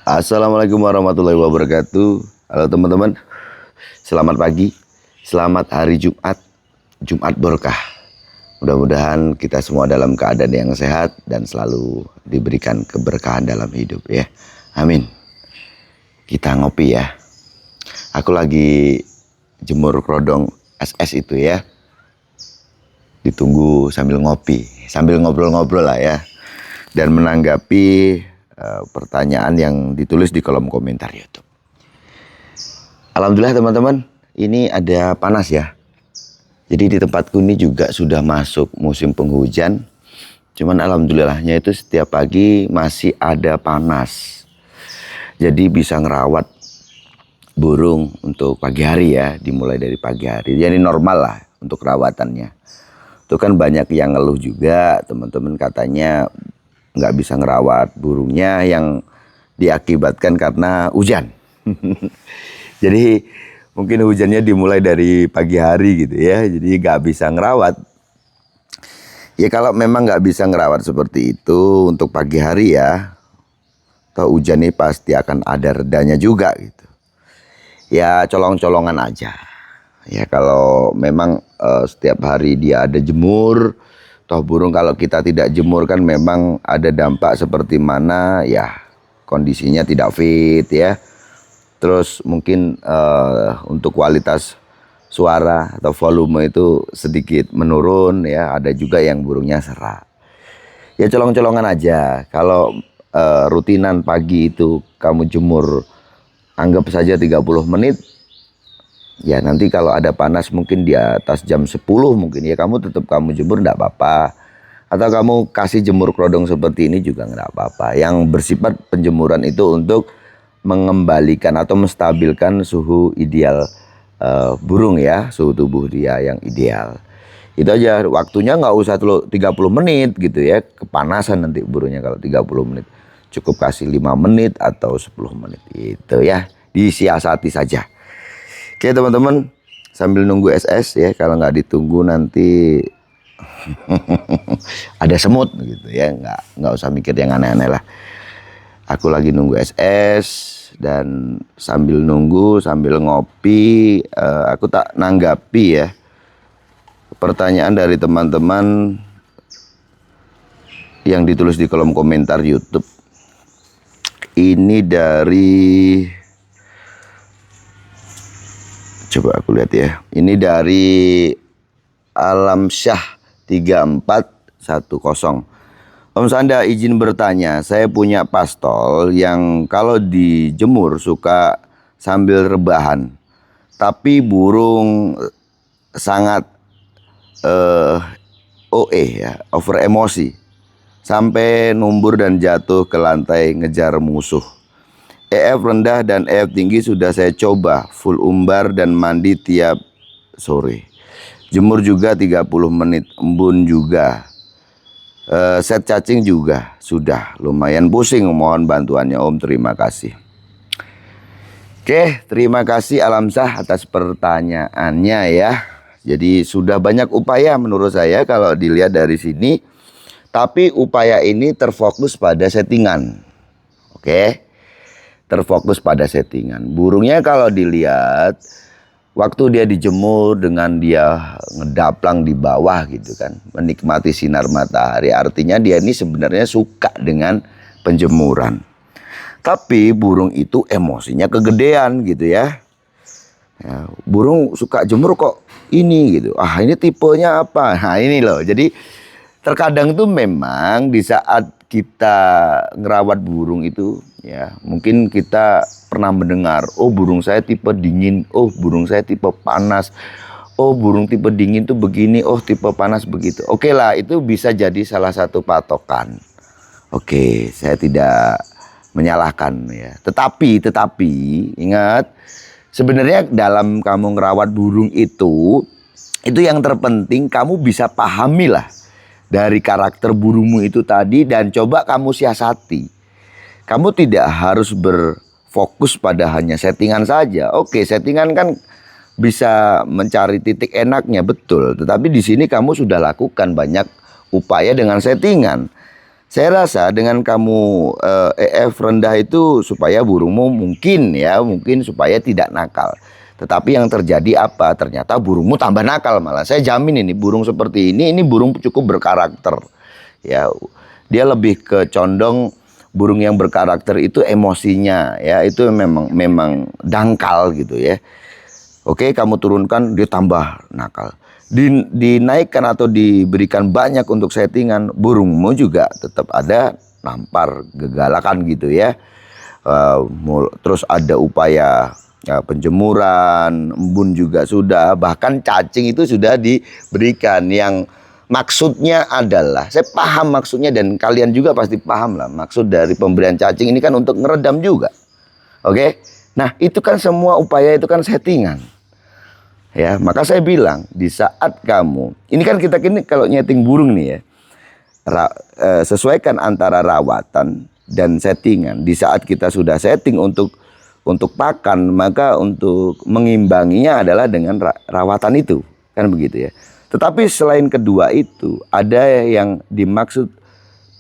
Assalamualaikum warahmatullahi wabarakatuh. Halo teman-teman, selamat pagi, selamat hari Jumat, Jumat berkah. Mudah-mudahan kita semua dalam keadaan yang sehat dan selalu diberikan keberkahan dalam hidup ya. Amin. Kita ngopi ya. Aku lagi jemur kerodong SS itu ya. Ditunggu sambil ngopi, sambil ngobrol-ngobrol lah ya. Dan menanggapi pertanyaan yang ditulis di kolom komentar YouTube. Alhamdulillah teman-teman, ini ada panas ya. Jadi di tempatku ini juga sudah masuk musim penghujan. Cuman alhamdulillahnya itu setiap pagi masih ada panas. Jadi bisa ngerawat burung untuk pagi hari ya, dimulai dari pagi hari. Jadi normal lah untuk perawatannya. Itu kan banyak yang ngeluh juga, teman-teman katanya nggak bisa ngerawat burungnya yang diakibatkan karena hujan. Jadi mungkin hujannya dimulai dari pagi hari gitu ya, jadi nggak bisa ngerawat. Ya kalau memang nggak bisa ngerawat seperti itu untuk pagi hari ya, toh hujan ini pasti akan ada redanya juga gitu. Ya colong-colongan aja. Ya kalau memang setiap hari dia ada jemur, toh burung kalau kita tidak jemur kan memang ada dampak seperti mana ya, kondisinya tidak fit ya. Terus mungkin untuk kualitas suara atau volume itu sedikit menurun ya. Ada juga yang burungnya serak. Ya colong-colongan aja. Kalau rutinan pagi itu kamu jemur anggap saja 30 menit. Ya nanti kalau ada panas mungkin di atas jam 10 mungkin ya kamu tetap kamu jemur enggak apa-apa. Atau kamu kasih jemur kerodong seperti ini juga enggak apa-apa. Yang bersifat penjemuran itu untuk mengembalikan atau menstabilkan suhu ideal burung ya. Suhu tubuh dia yang ideal. Itu aja, waktunya nggak usah 30 menit gitu ya. Kepanasan nanti burungnya kalau 30 menit. Cukup kasih 5 menit atau 10 menit itu ya. Disiasati saja. Oke teman-teman, sambil nunggu SS ya, kalau nggak ditunggu nanti ada semut gitu ya, nggak usah mikir yang aneh-aneh lah. Aku lagi nunggu SS dan sambil nunggu sambil ngopi, aku tak nanggapi ya pertanyaan dari teman-teman yang ditulis di kolom komentar YouTube. Ini dari, coba aku lihat ya. Ini dari Alamsyah 3410. Om Sanda izin bertanya, saya punya pastol yang kalau dijemur suka sambil rebahan. Tapi burung sangat OE ya, over emosi. Sampai numbur dan jatuh ke lantai ngejar musuh. EF rendah dan EF tinggi sudah saya coba, full umbar dan mandi tiap sore. Jemur juga 30 menit, embun juga. Set cacing juga sudah, lumayan pusing, mohon bantuannya Om, terima kasih. Oke, terima kasih Alamsyah atas pertanyaannya ya. Jadi sudah banyak upaya menurut saya kalau dilihat dari sini. Tapi upaya ini terfokus pada settingan. Oke. Terfokus pada settingan. Burungnya kalau dilihat waktu dia dijemur dengan dia ngedaplang di bawah gitu kan, menikmati sinar matahari, artinya dia ini sebenarnya suka dengan penjemuran. Tapi burung itu emosinya kegedean gitu ya. Ya, burung suka jemur kok ini gitu. Ah ini tipenya apa? Nah ini loh. Jadi terkadang tuh memang di saat kita ngerawat burung itu ya, mungkin kita pernah mendengar, oh burung saya tipe dingin, oh burung saya tipe panas, oh burung tipe dingin tuh begini, oh tipe panas begitu. Oke lah, itu bisa jadi salah satu patokan. Oke, saya tidak menyalahkan ya. Tetapi ingat, sebenarnya dalam kamu ngerawat burung itu yang terpenting kamu bisa pahami lah dari karakter burungmu itu tadi dan coba kamu siasati. Kamu tidak harus berfokus pada hanya settingan saja. Oke, settingan kan bisa mencari titik enaknya, betul. Tetapi di sini kamu sudah lakukan banyak upaya dengan settingan. Saya rasa dengan kamu EF rendah itu supaya burungmu mungkin supaya tidak nakal. Tetapi yang terjadi apa? Ternyata burungmu tambah nakal malah. Saya jamin ini burung seperti ini burung cukup berkarakter. Ya, dia lebih ke condong burung yang berkarakter itu emosinya ya, itu memang dangkal gitu ya. Oke, kamu turunkan dia tambah nakal. Dinaikkan atau diberikan banyak untuk settingan, burungmu juga tetap ada nampar gegalakan gitu ya. Terus ada upaya penjemuran, embun juga sudah, bahkan cacing itu sudah diberikan. Yang maksudnya adalah, saya paham maksudnya dan kalian juga pasti paham lah, maksud dari pemberian cacing ini kan untuk meredam juga. Oke, nah itu kan semua upaya itu kan settingan. Ya, maka saya bilang di saat kamu, ini kan kita kalau nyeting burung nih ya, sesuaikan antara rawatan dan settingan. Di saat kita sudah setting untuk pakan, maka untuk mengimbanginya adalah dengan rawatan itu, kan begitu ya. Tetapi selain kedua itu ada yang dimaksud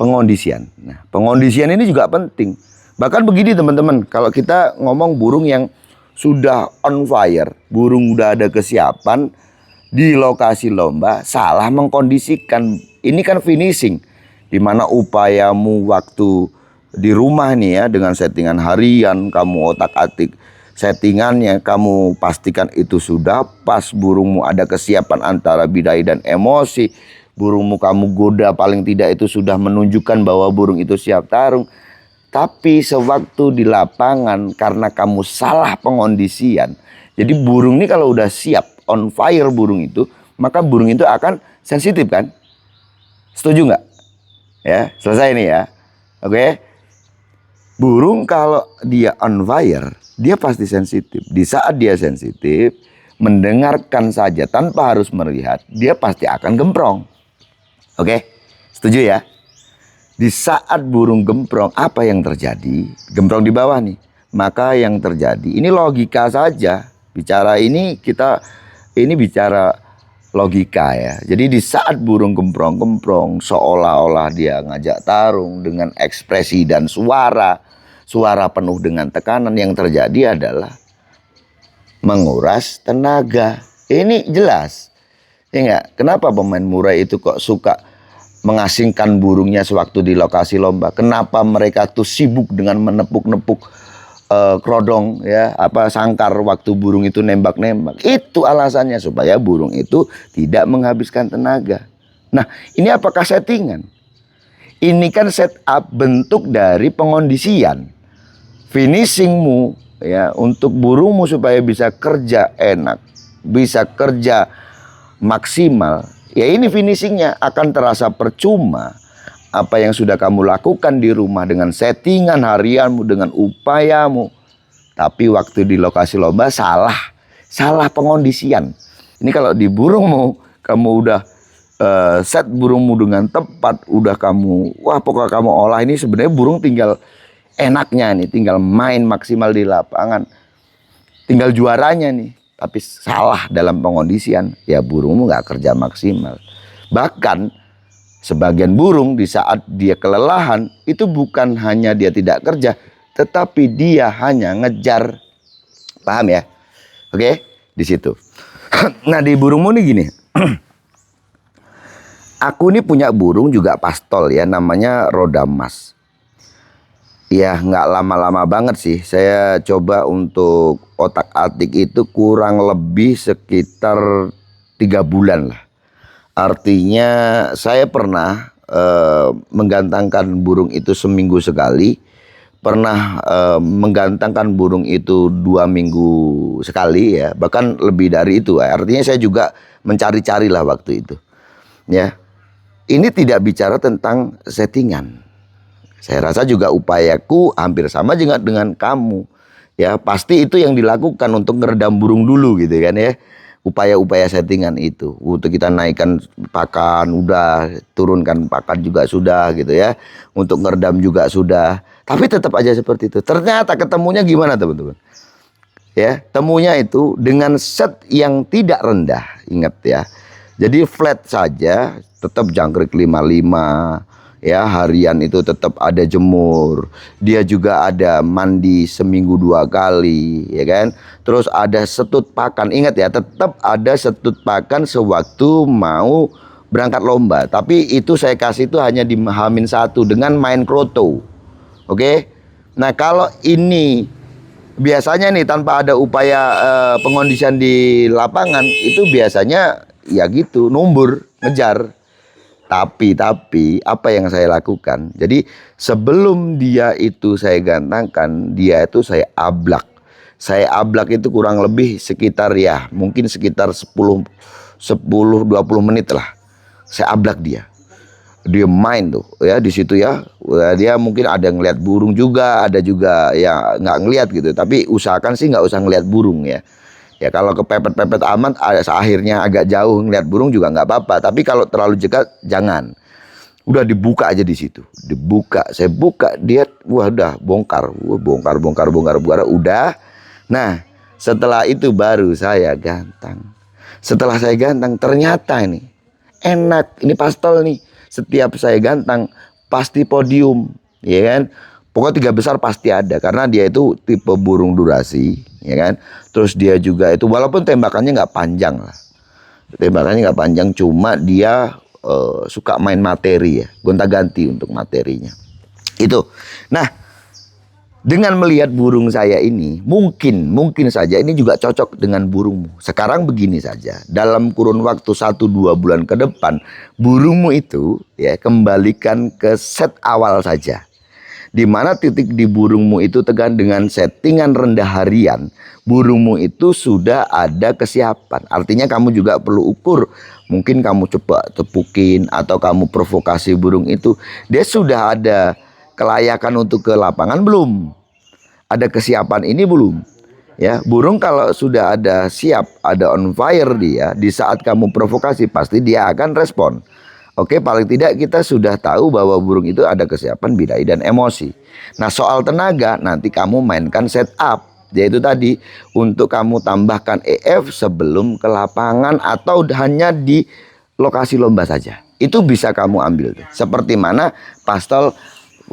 pengondisian. Nah, pengondisian ini juga penting. Bahkan begini teman-teman, kalau kita ngomong burung yang sudah on fire, burung udah ada kesiapan di lokasi lomba, salah mengkondisikan. Ini kan finishing, dimana upayamu waktu di rumah nih ya, dengan settingan harian, kamu otak-atik settingannya, kamu pastikan itu sudah pas, burungmu ada kesiapan antara bidai dan emosi, burungmu kamu goda paling tidak itu sudah menunjukkan bahwa burung itu siap tarung. Tapi sewaktu di lapangan karena kamu salah pengondisian, jadi burung ini kalau udah siap on fire burung itu, maka burung itu akan sensitif kan? Setuju nggak? Ya, selesai ini ya. Oke. Burung kalau dia on fire, dia pasti sensitif. Di saat dia sensitif, mendengarkan saja tanpa harus melihat, dia pasti akan gemprong. Oke, setuju ya? Di saat burung gemprong, apa yang terjadi? Gemprong di bawah nih. Maka yang terjadi, ini logika saja. Bicara ini bicara logika ya. Jadi di saat burung gemprong-gemprong, seolah-olah dia ngajak tarung dengan ekspresi dan suara penuh dengan tekanan, yang terjadi adalah menguras tenaga. Ini jelas. Ya enggak? Kenapa pemain murai itu kok suka mengasingkan burungnya sewaktu di lokasi lomba? Kenapa mereka tuh sibuk dengan menepuk-nepuk kerodong ya, sangkar waktu burung itu nembak-nembak? Itu alasannya supaya burung itu tidak menghabiskan tenaga. Nah, ini apakah settingan? Ini kan setup, bentuk dari pengondisian. Finishingmu ya untuk burungmu supaya bisa kerja enak, bisa kerja maksimal. Ya ini finishingnya akan terasa percuma apa yang sudah kamu lakukan di rumah dengan settingan harianmu, dengan upayamu. Tapi waktu di lokasi lomba salah pengondisian. Ini kalau di burungmu, kamu udah set burungmu dengan tepat, udah pokoknya kamu olah, ini sebenarnya burung tinggal enaknya nih, tinggal main maksimal di lapangan, tinggal juaranya nih. Tapi salah dalam pengondisian, ya burungmu nggak kerja maksimal. Bahkan sebagian burung di saat dia kelelahan, itu bukan hanya dia tidak kerja, tetapi dia hanya ngejar. Paham ya? Oke, di situ. Nah di burungmu nih gini. Aku ini punya burung juga pastol ya, namanya roda emas. Ya nggak lama-lama banget sih. Saya coba untuk otak-atik itu kurang lebih sekitar 3 bulan lah. Artinya saya pernah menggantangkan burung itu seminggu sekali. Pernah menggantangkan burung itu 2 minggu sekali ya. Bahkan lebih dari itu. Artinya saya juga mencari-cari lah waktu itu. Ya, ini tidak bicara tentang settingan. Saya rasa juga upayaku hampir sama juga dengan kamu. Ya, pasti itu yang dilakukan untuk ngeredam burung dulu gitu kan ya. Upaya-upaya settingan itu. Untuk kita naikkan pakan udah, turunkan pakan juga sudah gitu ya. Untuk ngeredam juga sudah. Tapi tetap aja seperti itu. Ternyata ketemunya gimana teman-teman? Ya, temunya itu dengan set yang tidak rendah. Ingat ya. Jadi flat saja, tetap jangkrik 55. ya, harian itu tetap ada jemur, dia juga ada mandi seminggu 2 kali, ya kan. Terus ada setut pakan, ingat ya, tetap ada setut pakan sewaktu mau berangkat lomba. Tapi itu saya kasih itu hanya di H-1 dengan main kroto. Oke. Nah, kalau ini biasanya nih tanpa ada upaya pengondisian di lapangan, itu biasanya ya gitu, numbur, ngejar. Tapi apa yang saya lakukan? Jadi sebelum dia itu saya gantangkan, dia itu saya ablak. Saya ablak itu kurang lebih sekitar ya, mungkin sekitar 10 20 menit lah. Saya ablak dia. Dia main tuh ya di situ ya. Dia mungkin ada ngelihat burung juga, ada juga ya nggak ngelihat gitu. Tapi usahakan sih nggak usah ngelihat burung ya. Ya kalau kepepet-pepet amat, akhirnya agak jauh ngelihat burung juga nggak apa-apa. Tapi kalau terlalu dekat jangan. Udah dibuka aja di situ. Dibuka, saya buka, dia wah udah bongkar, bongkar, udah. Nah, setelah itu baru saya gantang. Setelah saya gantang ternyata ini enak, ini pastol nih. Setiap saya gantang pasti podium, ya kan? Pokoknya 3 besar pasti ada karena dia itu tipe burung durasi, ya kan? Terus dia juga itu walaupun tembakannya nggak panjang lah, tembakannya nggak panjang, cuma dia suka main materi ya, gonta-ganti untuk materinya. Itu. Nah, dengan melihat burung saya ini, mungkin saja ini juga cocok dengan burungmu. Sekarang begini saja, dalam kurun waktu 1-2 bulan ke depan, burungmu itu ya kembalikan ke set awal saja. Di mana titik di burungmu itu tekan dengan settingan rendah harian, burungmu itu sudah ada kesiapan. Artinya kamu juga perlu ukur. Mungkin kamu coba tepukin atau kamu provokasi burung itu, dia sudah ada kelayakan untuk ke lapangan belum? Ada kesiapan ini belum? Ya, burung kalau sudah ada siap, ada on fire dia, di saat kamu provokasi pasti dia akan respon. Oke, paling tidak kita sudah tahu bahwa burung itu ada kesiapan bidai dan emosi. Nah, soal tenaga nanti kamu mainkan setup, yaitu tadi untuk kamu tambahkan EF sebelum ke lapangan atau hanya di lokasi lomba saja. Itu bisa kamu ambil tuh. Seperti mana pastol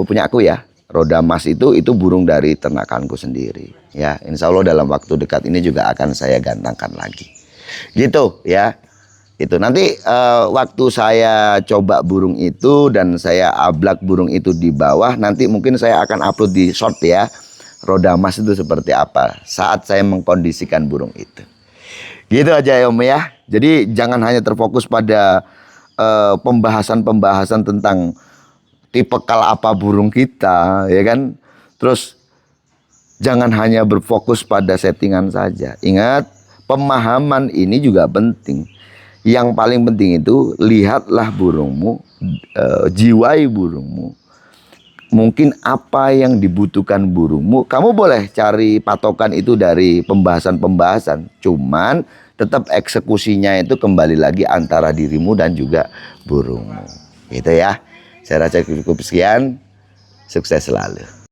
punya aku ya, Roda Mas itu burung dari ternakanku sendiri. Ya, insya Allah dalam waktu dekat ini juga akan saya gantangkan lagi. Gitu ya. Itu nanti waktu saya coba burung itu dan saya ablak burung itu di bawah, nanti mungkin saya akan upload di short ya. Roda Mas itu seperti apa saat saya mengkondisikan burung itu. Gitu aja ya Om ya. Jadi jangan hanya terfokus pada pembahasan-pembahasan tentang tipe kal apa burung kita, ya kan. Terus jangan hanya berfokus pada settingan saja. Ingat, pemahaman ini juga penting. Yang paling penting itu lihatlah burungmu, jiwai burungmu. Mungkin apa yang dibutuhkan burungmu, kamu boleh cari patokan itu dari pembahasan-pembahasan. Cuman tetap eksekusinya itu kembali lagi antara dirimu dan juga burungmu. Gitu ya. Saya rasa cukup sekian. Sukses selalu.